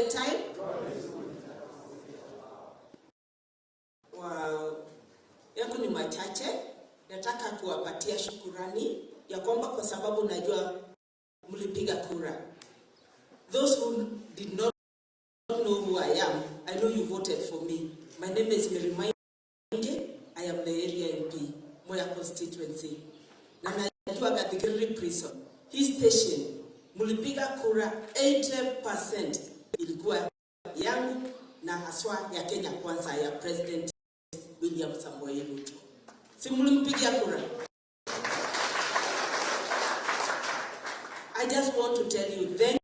the time. Yangu ni machache. Nataka kuwapatia shukurani ya kwamba kwa sababu najua mlipiga kura. Those who did not know who I am, I know you voted for me. My name is Mmekaa. I am the area MP, Moya constituency. Na najua katika prison. Hii station, mlipiga kura 80% ilikuwa yangu na haswa ya Kenya Kwanza ya President William Samoei Ruto. Si mlimpigia kura? I just want to tell you then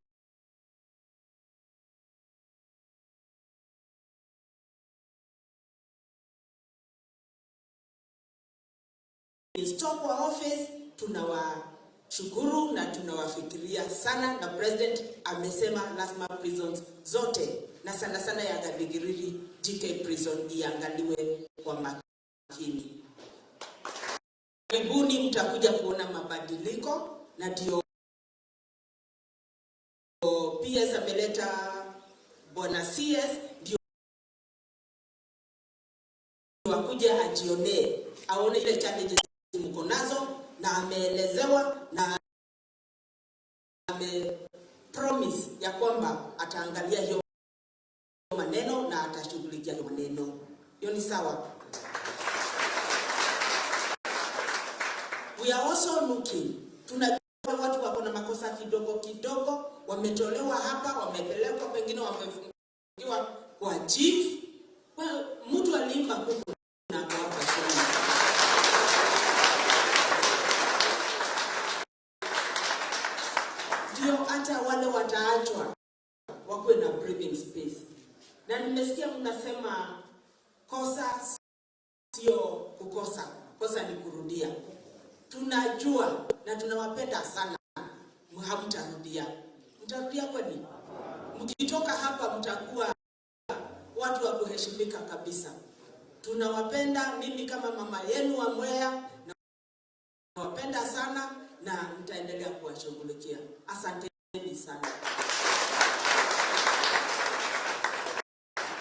stop our office, tunawashukuru na tunawafikiria sana, na President amesema lazima prisons zote na sana sana ya Gadigiriri GK prison iangaliwe kwa makini. Karibuni mtakuja kuona mabadiliko, na ndio PS ameleta Bwana CS ndio wakuja ajione aone ile challenges mko nazo, na ameelezewa na promise ya kwamba ataangalia hiyo maneno na atashughulikia hiyo maneno. Hiyo ni sawa. We are also looking, tunajua watu wako na makosa kidogo kidogo, wametolewa hapa, wamepelekwa pengine wamefungiwa kwa chief. Well, mtu alimba kuku na kwa sana. Ndio hata wale wataachwa wakwe na breathing space. Na nimesikia mnasema kosa sio kukosa, kosa ni kurudia. Tunajua na tunawapenda sana. Hamtarudia. Mtarudia kwani? Mkitoka hapa mtakuwa watu wa kuheshimika kabisa. Tunawapenda, mimi kama mama yenu wa Mwea nawapenda sana na nitaendelea kuwashughulikia. Asanteni sana.